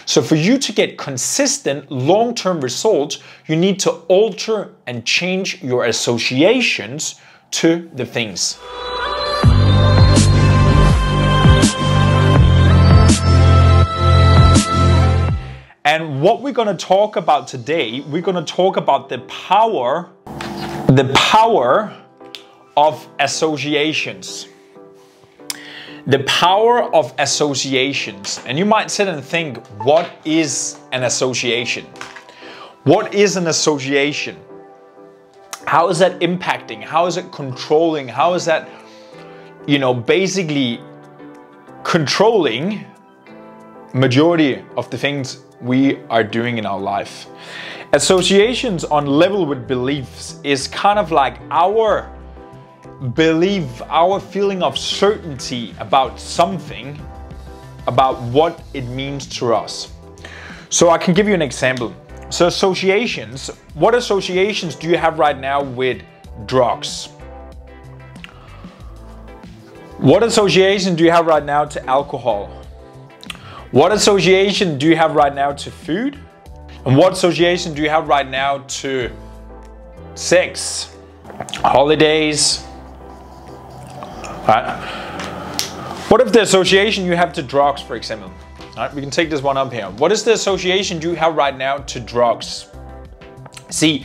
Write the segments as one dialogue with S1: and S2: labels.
S1: So for you to get consistent long-term results, you need to alter and change your associations to the things. And what we're going to talk about today, we're going to talk about the power of associations. The power of associations. And you might sit and think, what is an association? What is an association? How is that impacting? How is it controlling? How is that, basically controlling majority of the things we are doing in our life? Associations on level with beliefs is kind of like our belief, our feeling of certainty about something, about what it means to us. So I can give you an example. So associations, what associations do you have right now with drugs? What association do you have right now to alcohol? What association do you have right now to food? And what association do you have right now to sex, holidays? Right. What if the association you have to drugs, for example? Right, we can take this one up here. What is the association you have right now to drugs? See,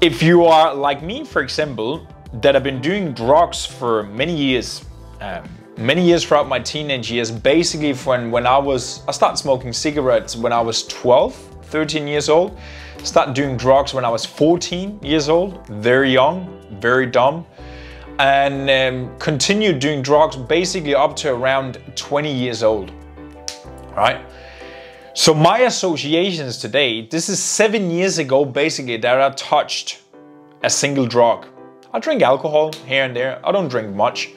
S1: if you are like me, for example, that have been doing drugs for many years throughout my teenage years, basically when I started smoking cigarettes when I was 12, 13 years old, started doing drugs when I was 14 years old, very young, very dumb. And continued doing drugs basically up to around 20 years old, right? So my associations today, this is 7 years ago basically that I touched a single drug. I drink alcohol here and there, I don't drink much.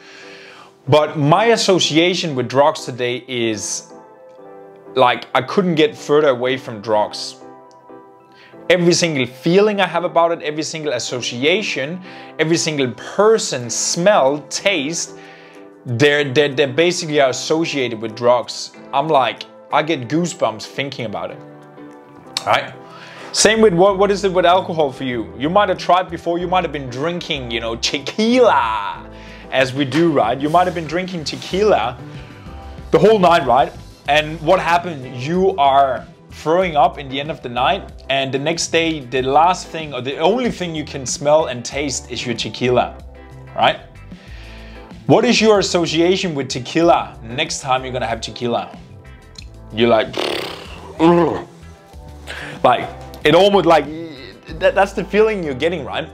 S1: But my association with drugs today is like I couldn't get further away from drugs. Every single feeling I have about it, every single association, every single person, smell, taste, they're basically associated with drugs. I'm like, I get goosebumps thinking about it, right? Same with what is it with alcohol for you? You might have tried before, you might have been drinking, tequila, as we do, right? You might have been drinking tequila the whole night, right? And what happened? You are throwing up in the end of the night, and the next day the last thing or the only thing you can smell and taste is your tequila, right? What is your association with tequila next time you're gonna have tequila? You're like it almost like that's the feeling you're getting, right?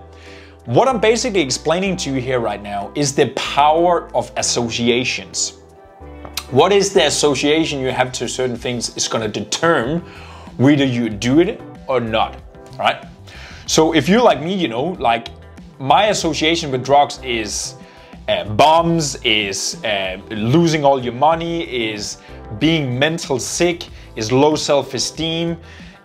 S1: What I'm basically explaining to you here right now is the power of associations. What is the association you have to certain things is going to determine whether you do it or not, right? So if you're like me, like my association with drugs is bombs, is losing all your money, is being mental sick, is low self-esteem,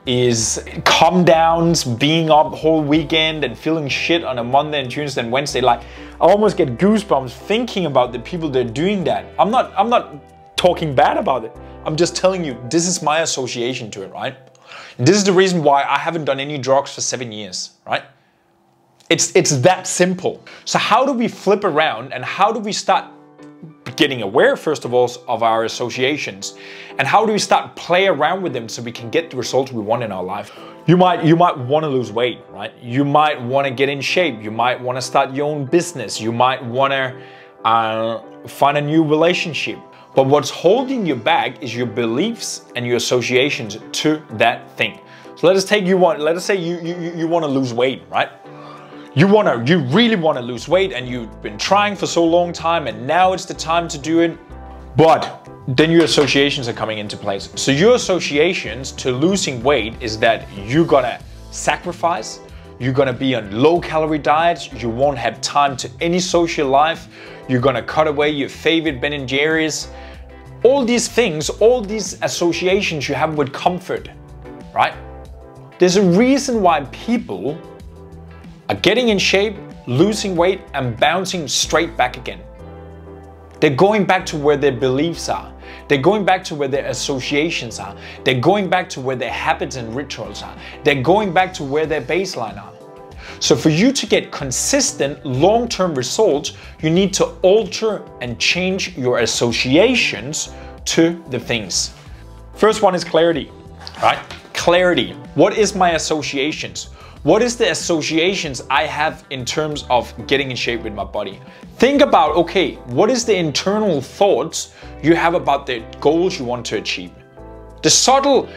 S1: is calm downs, being up whole weekend and feeling shit on a Monday and Tuesday and Wednesday. Like I almost get goosebumps thinking about the people that are doing that. I'm not talking bad about it. I'm just telling you, this is my association to it, right? This is the reason why I haven't done any drugs for 7 years, right? It's that simple. So how do we flip around and how do we start getting aware, first of all, of our associations? And how do we start play around with them so we can get the results we want in our life? You might want to lose weight, right? You might want to get in shape. You might want to start your own business. You might want to find a new relationship. But what's holding you back is your beliefs and your associations to that thing. So let us say you want to lose weight, right? You really want to lose weight and you've been trying for so long time and now it's the time to do it. But then your associations are coming into place. So your associations to losing weight is that you're gonna sacrifice, you're gonna be on low calorie diets, you won't have time to any social life, you're gonna cut away your favorite Ben & Jerry's. All these things, all these associations you have with comfort, right? There's a reason why people are getting in shape, losing weight and bouncing straight back again. They're going back to where their beliefs are. They're going back to where their associations are. They're going back to where their habits and rituals are. They're going back to where their baseline are. So for you to get consistent long-term results, you need to alter and change your associations to the things. First one is clarity, right? Clarity. What is my associations? What is the associations I have in terms of getting in shape with my body? Think about, okay, what is the internal thoughts you have about the goals you want to achieve? The subtle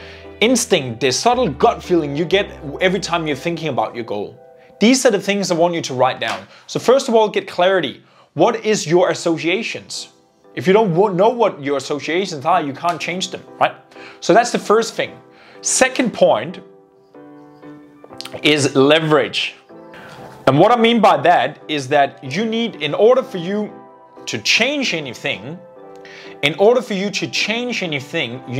S1: instinct, the subtle gut feeling you get every time you're thinking about your goal. These are the things I want you to write down. So first of all, get clarity. What is your associations? If you don't know what your associations are, you can't change them, right? So that's the first thing. Second point is leverage. And what I mean by that is that you need, in order for you to change anything, you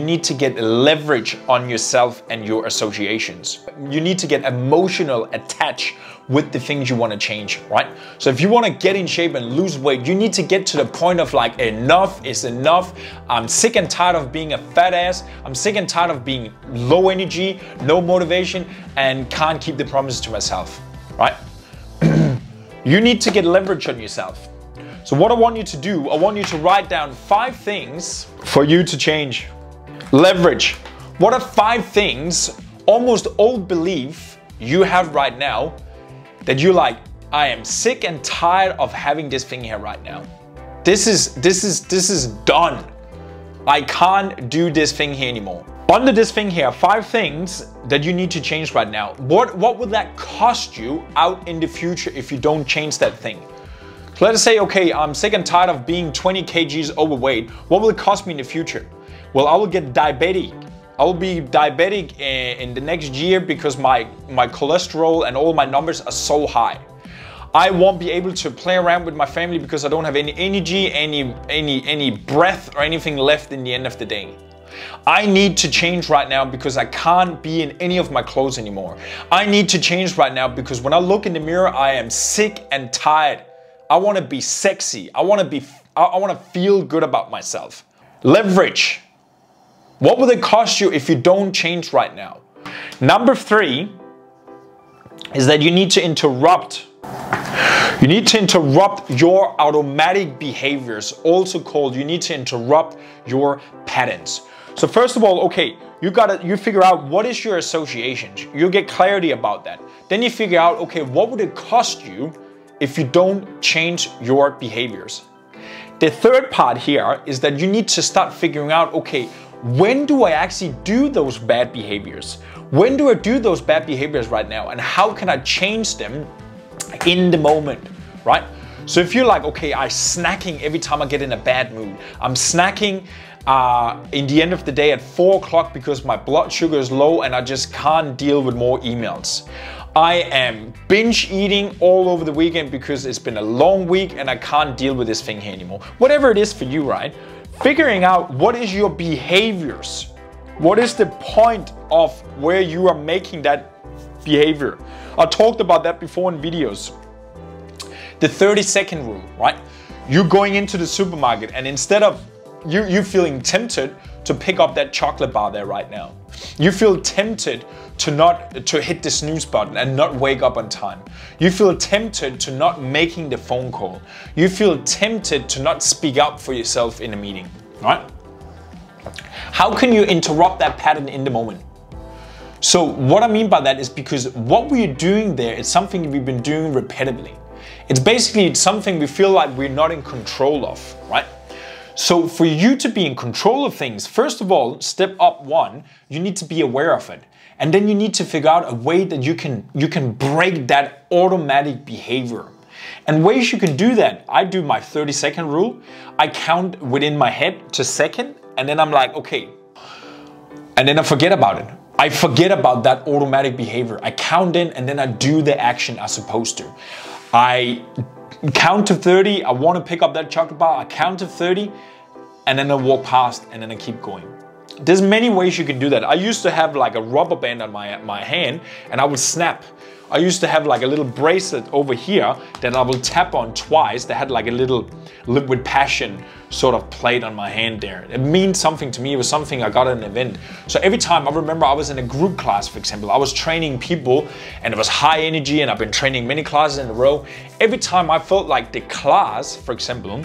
S1: need to get leverage on yourself and your associations. You need to get emotional attached with the things you want to change, right? So if you want to get in shape and lose weight, you need to get to the point of like, enough is enough. I'm sick and tired of being a fat ass. I'm sick and tired of being low energy, no motivation, and can't keep the promises to myself, right? You need to get leverage on yourself. So what I want you to do, I want you to write down 5 things for you to change. Leverage. What are 5 things, almost old belief you have right now that you're like, I am sick and tired of having this thing here right now. This is done. I can't do this thing here anymore. Under this thing here, 5 things that you need to change right now. What would that cost you out in the future if you don't change that thing? So let us say, okay, I'm sick and tired of being 20 kgs overweight. What will it cost me in the future? Well, I will get diabetic. I will be diabetic in the next year because my cholesterol and all my numbers are so high. I won't be able to play around with my family because I don't have any energy, any breath or anything left in the end of the day. I need to change right now because I can't be in any of my clothes anymore. I need to change right now because when I look in the mirror, I am sick and tired. I want to be sexy. I want to feel good about myself. Leverage. What will it cost you if you don't change right now? Number 3 is that you need to interrupt. You need to interrupt your automatic behaviors, also called you need to interrupt your patterns. So first of all, okay, you figure out what is your associations. You get clarity about that. Then you figure out, okay, what would it cost you if you don't change your behaviors? The third part here is that you need to start figuring out, okay, when do I actually do those bad behaviors? When do I do those bad behaviors right now? And how can I change them in the moment, right? So if you're like, okay, I'm snacking every time I get in a bad mood. I'm snacking in the end of the day at 4 o'clock because my blood sugar is low and I just can't deal with more emails. I am binge eating all over the weekend because it's been a long week and I can't deal with this thing here anymore. Whatever it is for you, right? Figuring out what is your behaviors. What is the point of where you are making that behavior? I talked about that before in videos. The 30-second rule, right? You're going into the supermarket and instead of you feeling tempted to pick up that chocolate bar there right now. You feel tempted to hit the snooze button and not wake up on time. You feel tempted to not making the phone call. You feel tempted to not speak up for yourself in a meeting, right? How can you interrupt that pattern in the moment? So what I mean by that is because what we're doing there is something we've been doing repeatedly. It's basically something we feel like we're not in control of, right? So for you to be in control of things, first of all, step up 1, you need to be aware of it. And then you need to figure out a way that you can break that automatic behavior. And ways you can do that, I do my 30-second rule. I count within my head to second, and then I'm like, okay. And then I forget about it. I forget about that automatic behavior. I count in and then I do the action I'm supposed to. I count to 30, I want to pick up that chocolate bar, I count to 30, and then I walk past and then I keep going. There's many ways you can do that. I used to have like a rubber band on my hand and I would snap. I used to have like a little bracelet over here that I will tap on twice. That had like a little Live with Passion sort of plate on my hand there. It means something to me. It was something I got at an event. So every time, I remember I was in a group class, for example, I was training people and it was high energy and I've been training many classes in a row. Every time I felt like the class, for example,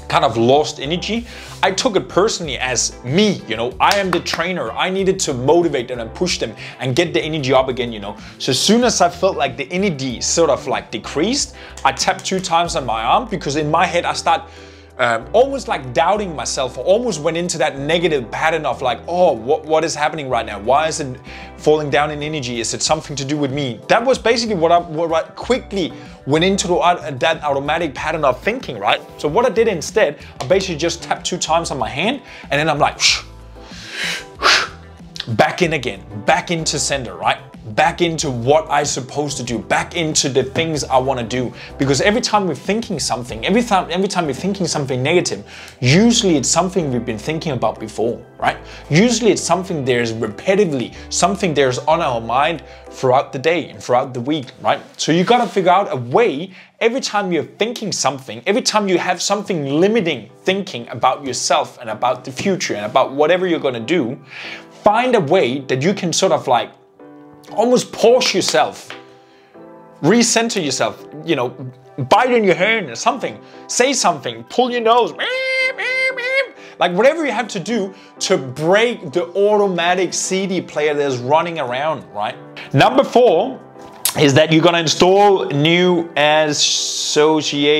S1: kind of lost energy, I took it personally as me, you know, I am the trainer. I needed to motivate them and push them and get the energy up again, you know. So as soon as I felt like the energy sort of like decreased, I tapped 2 times on my arm, because in my head I start almost like doubting myself, almost went into that negative pattern of like, oh, what is happening right now? Why is it falling down in energy? Is it something to do with me? That was basically what I quickly went into that automatic pattern of thinking, right? So what I did instead, I basically just tapped 2 times on my hand, and then I'm like, back in again, back into center, right? Back into what I'm supposed to do, back into the things I want to do. Because every time we're thinking something, every time we're thinking something negative, usually it's something we've been thinking about before, right? Usually it's something there's repetitively, something there's on our mind throughout the day and throughout the week, right? So you got to figure out a way, every time you're thinking something, every time you have something limiting thinking about yourself and about the future and about whatever you're going to do, find a way that you can sort of like almost pause yourself, recenter yourself, you know, bite in your hand or something, say something, pull your nose, like whatever you have to do to break the automatic CD player that's running around, right? Number 4 is that you're gonna install new association.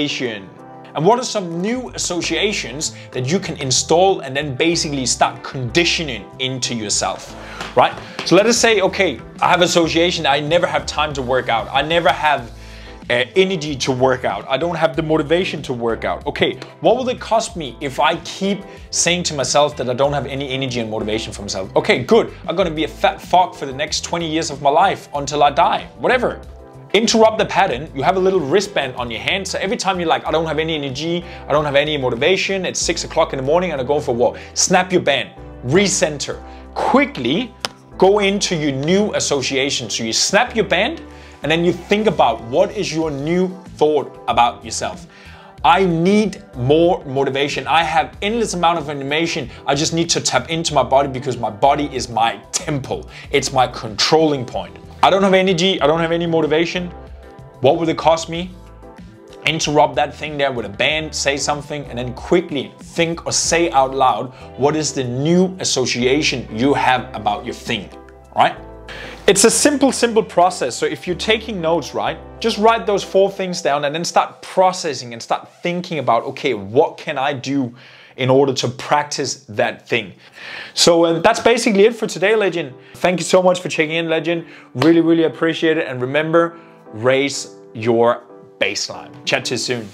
S1: And what are some new associations that you can install and then basically start conditioning into yourself, right? So let us say, okay, I have association, I never have time to work out. I never have energy to work out. I don't have the motivation to work out. Okay, what will it cost me if I keep saying to myself that I don't have any energy and motivation for myself? Okay, good. I'm gonna be a fat fuck for the next 20 years of my life until I die, whatever. Interrupt the pattern. You have a little wristband on your hand, so every time you're like, I don't have any energy, I don't have any motivation, it's 6 o'clock in the morning and I'm going for a walk. Snap your band, recenter. Quickly go into your new association. So you snap your band and then you think about what is your new thought about yourself. I need more motivation. I have endless amount of information. I just need to tap into my body because my body is my temple. It's my controlling point. I don't have energy, I don't have any motivation. What would it cost me? Interrupt that thing there with a band, say something, and then quickly think or say out loud what is the new association you have about your thing, right? It's a simple process. So if you're taking notes, right, just write those 4 things down and then start processing and start thinking about, okay, what can I do in order to practice that thing? So that's basically it for today, legend. Thank you so much for checking in, legend. Really appreciate it. And remember, raise your baseline. Chat to you soon.